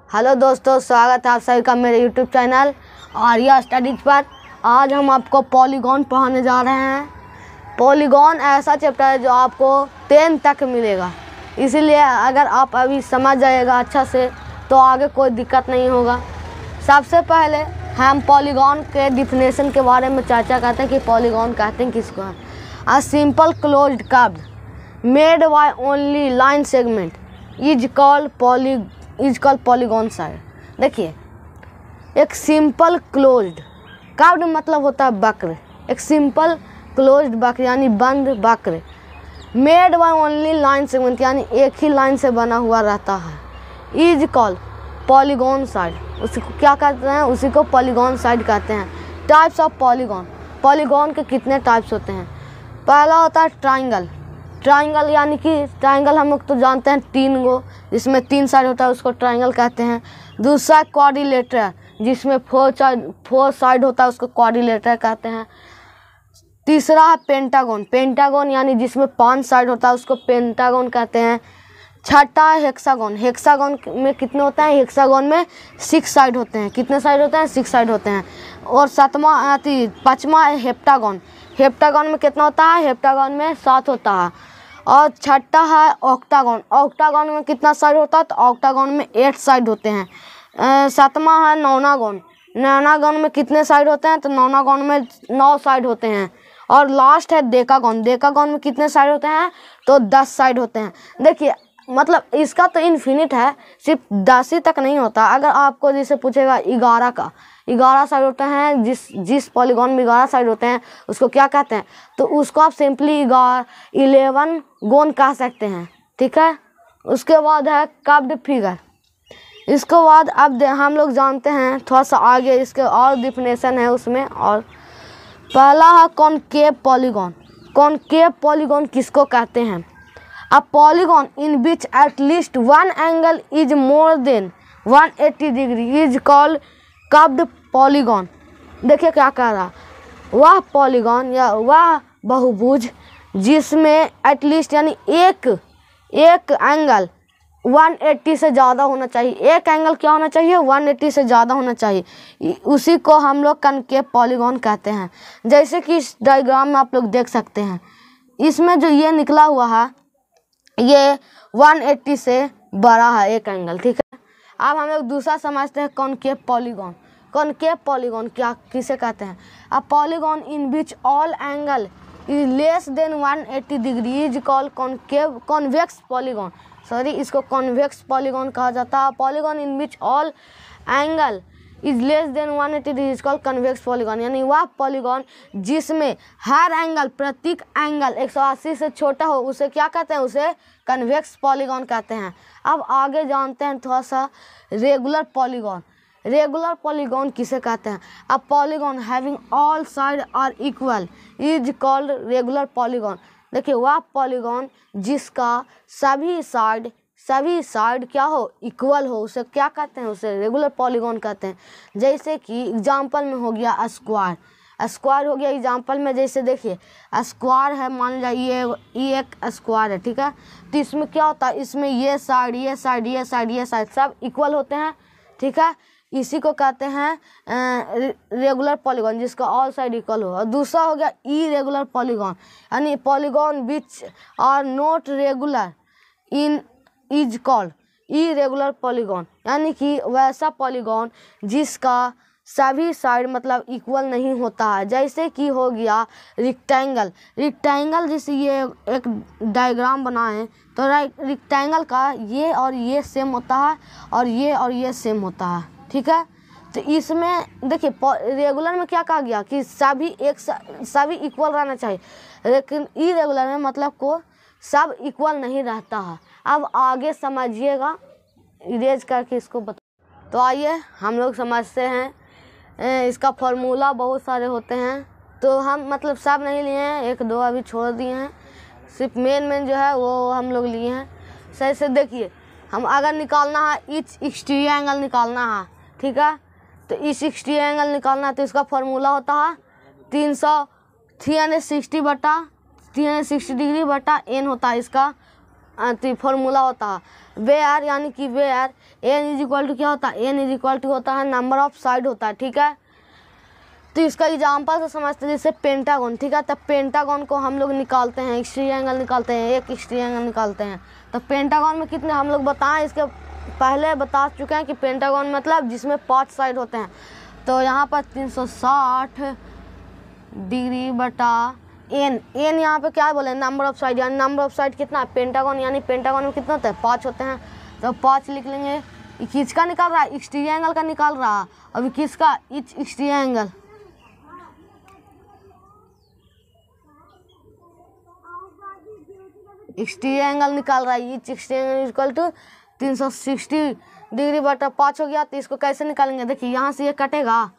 Hello दोस्तों, स्वागत है आप सभी का मेरे यूट्यूब चैनल आर्या स्टडीज पर। आज हम आपको पॉलीगॉन पढ़ाने जा रहे हैं। पॉलीगॉन ऐसा चैप्टर है जो आपको 10 तक मिलेगा, इसीलिए अगर आप अभी समझ जाएगा अच्छा से तो आगे कोई दिक्कत नहीं होगा। सबसे पहले हम पॉलीगॉन के डिफिनेशन के बारे में चर्चा करते हैं कि पॉलीगॉन कहते हैं किसको है। A simple closed curve made by only line segment is called polygon side. देखिए, एक सिंपल क्लोज्ड कर्व मतलब होता है वक्र। एक सिंपल क्लोज्ड वक्र यानी बंद वक्र made by only line segment यानी एक ही लाइन से बना हुआ रहता है। Is called polygon side. उसी को क्या कहते हैं? उसी को पॉलीगॉन साइड कहते हैं। Types of polygon. पॉलीगॉन के कितने टाइप्स होते हैं? पहला होता है ट्राइंगल। ट्राइंगल यानी कि ट्राइंगल हम लोग तो जानते हैं 3 गो, जिसमें 3 साइड होता है, उसको ट्राइंगल कहते हैं। दूसरा क्वाड्रिलेटरल, जिसमें 4 साइड होता है, उसको क्वाड्रिलेटरल कहते हैं। तीसरा है पेंटागन। पेंटागन यानी जिसमें 5 साइड होता है, उसको पेंटागन कहते हैं। छठा है हेक्सागन। हेक्सागन में कितने होते हैं? हेक्सागन में 6 साइड होते हैं। कितने साइड होते हैं? 6 साइड होते हैं। और पाँचवा है हेप्टागन। हेप्टागन में कितना होता है? हेप्टागन में 7 होता है। और छठा है ऑक्टागन। ऑक्टागन में कितना साइड होता है? तो ऑक्टागन में 8 साइड होते हैं। सातवां है नौनागन। नौनागन में कितने साइड होते हैं? तो नौनागन में 9 साइड होते हैं। और लास्ट है डेकागन। डेकागन में कितने साइड होते हैं? तो 10 साइड होते हैं। देखिए, मतलब इसका तो इन्फिनिट है, सिर्फ 10 ही तक नहीं होता। अगर आपको जैसे पूछेगा 11 का, 11 साइड होते हैं, जिस पॉलीगॉन में 11 साइड होते हैं उसको क्या कहते हैं? तो उसको आप सिंपली 11 गोन कह सकते हैं। ठीक है। उसके बाद है कर्व्ड फिगर। इसके बाद अब हम लोग जानते हैं थोड़ा सा आगे, इसके और डिफिनेशन है उसमें। और पहला है कॉनकेव पॉलीगॉन। कॉनकेव पॉलीगॉन किसको कहते हैं? A polygon in which at least one angle is more than 180 degree is called curved polygon। देखिए क्या कह रहा, वह पॉलीगॉन या वह बहुभुज जिसमें एटलीस्ट यानी एक एंगल 180 से ज़्यादा होना चाहिए। एक एंगल क्या होना चाहिए? 180 से ज़्यादा होना चाहिए। उसी को हम लोग कॉनकेव पॉलीगॉन कहते हैं। जैसे कि इस डायग्राम में आप लोग देख सकते हैं, इसमें जो ये निकला हुआ है ये 180 से बड़ा है एक एंगल। ठीक है। अब हम लोग दूसरा समझते हैं कॉनकेव पॉलीगॉन। कॉनकेव पॉलीगॉन क्या किसे कहते हैं? A polygon in which all angle is less than 180 degree is called convex polygon. Sorry, इसको कॉन्वेक्स पॉलीगॉन कहा जाता है। Polygon in which all angle is less than 180 degree is called convex polygon यानी वह पॉलीगॉन जिसमें हर angle, प्रत्येक angle 180 से छोटा हो, उसे क्या कहते हैं? उसे कन्वेक्स पॉलीगॉन कहते हैं। अब आगे जानते हैं थोड़ा सा रेगुलर पॉलीगॉन। रेगुलर पॉलीगॉन किसे कहते हैं? A polygon having all side are equal is called regular polygon. देखिए, वह पॉलीगॉन जिसका सभी साइड क्या हो? इक्वल हो, उसे क्या कहते हैं? उसे रेगुलर पॉलीगॉन कहते हैं। जैसे कि एग्जांपल में हो गया स्क्वायर। स्क्वायर हो गया एग्जांपल में। जैसे देखिए, स्क्वायर है, मान लीजिए ये एक स्क्वायर है। ठीक है। तो इसमें क्या होता है? इसमें ये साइड सब इक्वल होते हैं। ठीक है। इसी को कहते हैं रेगुलर पॉलीगॉन जिसका ऑल साइड इक्वल हो। और दूसरा हो गया इरेगुलर पॉलीगॉन यानी polygon which are not regular in is called irregular polygon यानी कि वैसा पॉलीगॉन जिसका सभी साइड मतलब इक्वल नहीं होता है। जैसे कि हो गया रेक्टेंगल। जैसे ये एक डायग्राम बनाए तो रेक्टेंगल का ये और ये सेम होता है और ये सेम होता है। ठीक है। तो इसमें देखिए, रेगुलर में क्या कहा गया कि सभी इक्वल रहना चाहिए, लेकिन इरेगुलर में मतलब को सब इक्वल नहीं रहता है। अब आगे समझिएगा, इरेज करके इसको बता। तो आइए हम लोग समझते हैं। इसका फॉर्मूला बहुत सारे होते हैं, तो हम मतलब सब नहीं लिए हैं, 1-2 अभी छोड़ दिए हैं। सिर्फ मेन जो है वो हम लोग लिए हैं। सही से देखिए, हम अगर निकालना है इस एक्सटीरियर एंगल निकालना है। ठीक है। तो इस एक्सटीरियर एंगल निकालना है तो इसका फॉर्मूला होता है 360 डिग्री बटा n होता है इसका फॉर्मूला होता है वेयर, यानी कि where n is equal to क्या होता है, एन इज इक्वल टू होता है नंबर ऑफ साइड होता है, ठीक है। तो इसका एग्जाम्पल से समझते हैं, जैसे पेंटागन, ठीक है। तब पेंटागन को हम लोग निकालते हैं, एक्सट्री एंगल निकालते हैं, एक एक्सट्री एंगल निकालते हैं। तो पेंटागन में कितने हम लोग बताएं, इसके पहले बता चुके हैं कि पेंटागन मतलब जिसमें 5 साइड होते हैं। तो यहाँ पर 360 डिग्री बटा एन, एन यहाँ पे क्या बोले, नंबर ऑफ साइड, यानी नंबर ऑफ साइड कितना है पेंटागन, यानी पेंटागन में कितना होता है 5 होते हैं। तो 5 लिख लेंगे। किसका निकाल रहा है, एक्सट्री एंगल का निकाल रहा है। अभी किसका, each exterior angle, exterior angle निकाल रहा है। Each exterior angle equal to 360 degree बटा 5 हो गया। तो इसको कैसे निकालेंगे, देखिए यहाँ से ये कटेगा,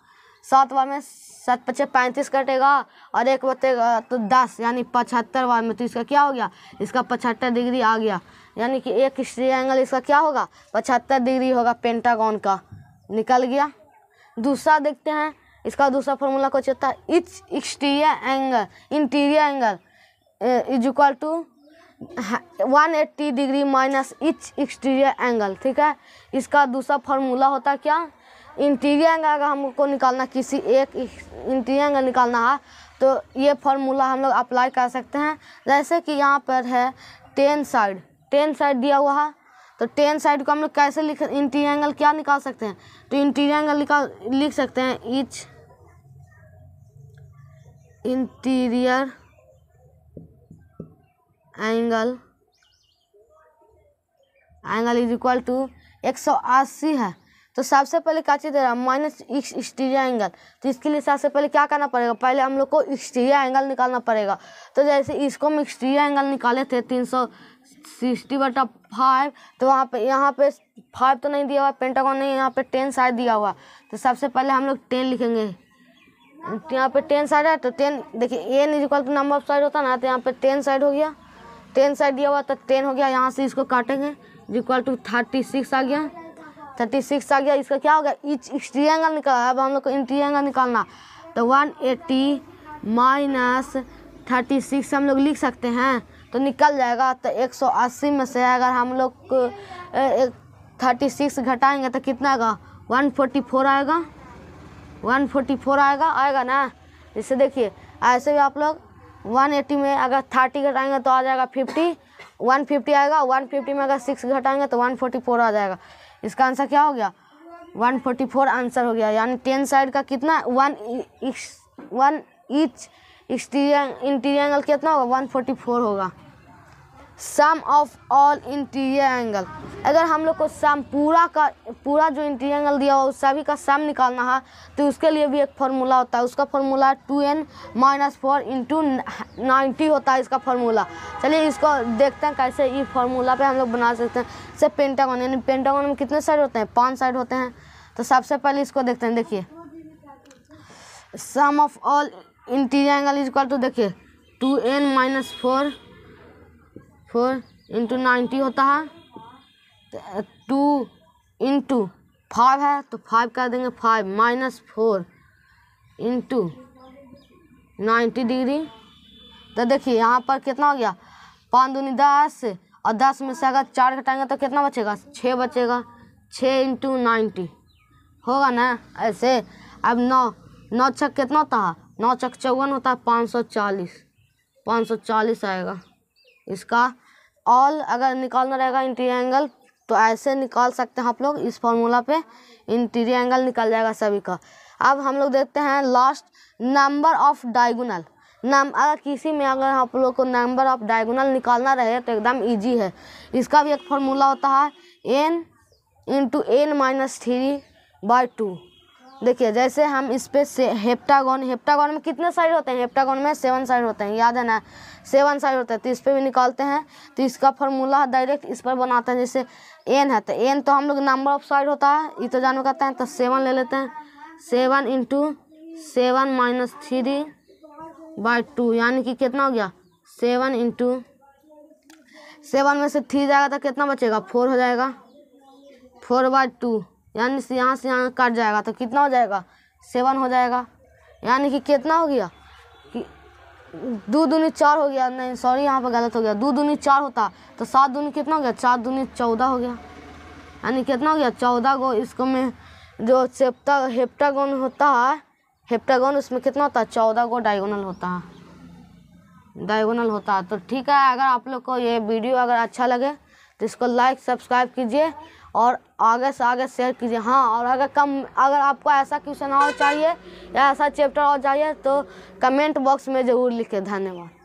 7 बार में 7 पचे 35 कटेगा और 1 बचेगा तो 10, यानी 75 बार में। तो इसका क्या हो गया, इसका 75 डिग्री आ गया, यानी कि एक एक्सट्री एंगल इसका क्या होगा 75 डिग्री होगा पेंटागन का, निकल गया। दूसरा देखते हैं, इसका दूसरा फॉर्मूला कुछ होता है, each exterior angle interior angle is equal to 180 degree minus each exterior angle, ठीक है। इसका दूसरा फॉर्मूला होता है क्या, इंटीरियर एंगल अगर हमको निकालना, किसी एक इंटीरियर एंगल निकालना है तो ये फॉर्मूला हम लोग अप्लाई कर सकते हैं। जैसे कि यहाँ पर है 10 साइड दिया हुआ है, तो 10 साइड को हम लोग कैसे लिख, इंटीरियर एंगल क्या निकाल सकते हैं, तो इंटीरियर एंगल लिख सकते हैं each interior angle is equal to 180 है। तो सबसे पहले क्या चीज़ दे रहा है, माइनस एक्सटीरियर एंगल। तो इसके लिए सबसे पहले क्या करना पड़ेगा, पहले हम लोग को एक्सटीरियर एंगल निकालना पड़ेगा। तो जैसे इसको हम एक्सटीरियर एंगल निकाले थे 360/5, तो वहाँ पे यहाँ पे 5 तो नहीं दिया हुआ पेंटागन नहीं, यहाँ पे 10 साइड दिया हुआ। तो सबसे पहले हम लोग 10 लिखेंगे, यहाँ पे 10 साइड है तो 10, देखिए n is equal to number of side होता है ना, तो यहाँ पे 10 साइड हो गया, 10 साइड दिया हुआ तो 10 हो गया। यहाँ से इसको काटेंगे, इक्वल टू 36 आ गया, 36 आ गया। इसका क्या हो गया, इच एक्सटीरियर एंगल निकाला। अब हम लोग को इंटीरियर एंगल निकालना, तो 180 माइनस 36 हम लोग लिख सकते हैं, तो निकल जाएगा। तो 180 में से अगर हम लोग 36 घटाएंगे तो कितना आएगा, 144 आएगा, 144 आएगा ना। जैसे देखिए ऐसे भी आप लोग 180 में अगर 30 घटाएंगे तो आ जाएगा 50, 150 आएगा, 150 में अगर 6 घटाएंगे तो 144 आ जाएगा। इसका आंसर क्या हो गया, 144 आंसर हो गया। यानी 10 साइड का कितना, 1 इच इंटीरियर एंगल कितना होगा, 144 होगा। सम ऑफ ऑल इंटीरियर एंगल, अगर हम लोग को सम पूरा जो इंटीरियर एंगल दिया हुआ उस सभी का सम निकालना है तो उसके लिए भी एक फार्मूला होता है। उसका फार्मूला 2n - 4 × 90 होता है इसका फार्मूला। चलिए इसको देखते हैं कैसे इस फार्मूला पे हम लोग बना सकते हैं। जैसे पेंटागन, यानी पेंटागन में कितने साइड होते हैं, 5 साइड होते हैं। तो सबसे पहले इसको देखते हैं, देखिए sum of all interior angle is equal to, देखिए 2n - 4 × 90 होता है, 2 × 5 है तो 5 कर देंगे, 5 - 4 × 90 डिग्री। तो देखिए यहाँ पर कितना हो गया, 5 दूनी 10 और 10 में से अगर 4 घटाएंगे तो कितना बचेगा, 6 बचेगा, 6 × 90 होगा ना ऐसे। अब 9 छक कितना होता है, 9 छक 54 होता है, 540 आएगा इसका। ऑल अगर निकालना रहेगा इंटीरियर एंगल तो ऐसे निकाल सकते हैं आप लोग, इस फार्मूला पे इंटीरियर एंगल निकल जाएगा सभी का। अब हम लोग देखते हैं लास्ट, नंबर ऑफ डायगोनल। अगर किसी में अगर आप लोग को नंबर ऑफ डायगोनल निकालना रहे तो एकदम इजी है। इसका भी एक फार्मूला होता है n × n - 3/2। देखिए जैसे हम इस पे से हेप्टागन में कितने साइड होते हैं, हेप्टागन में 7 साइड होते हैं, याद है ना, 7 साइड होते हैं। तो इस पर भी निकालते हैं, तो इसका फार्मूला डायरेक्ट इस पर बनाते हैं। जैसे n है तो n तो हम लोग नंबर ऑफ साइड होता है, ये तो जानवर करते हैं, तो 7 ले लेते हैं, 7 × 7 - 3/2, यानी कि कितना हो गया, 7 × 7 में से 3 जाएगा तो कितना बचेगा, 4 हो जाएगा, 4/2, यानी यहाँ से यहाँ कट जाएगा तो कितना हो जाएगा, 7 हो जाएगा। यानी कि कितना हो गया कि 2 दूनी 4 हो गया, नहीं सॉरी यहाँ पर गलत हो गया। 2 दूनी 4 होता तो 7 दूनी कितना हो गया, 4 दूनी 14 हो गया, यानी कितना हो गया 14 गो। इसको में जो हेप्टागोन होता है, हेप्टागोन उसमें कितना होता है 14 गो डायगोनल होता है, डायगोनल होता है। तो ठीक है, अगर आप लोग को ये वीडियो अगर अच्छा लगे तो इसको लाइक सब्सक्राइब कीजिए और आगे से आगे शेयर कीजिए। हाँ, और अगर आपको ऐसा क्वेश्चन और चाहिए या ऐसा चैप्टर और चाहिए तो कमेंट बॉक्स में ज़रूर लिखें। धन्यवाद।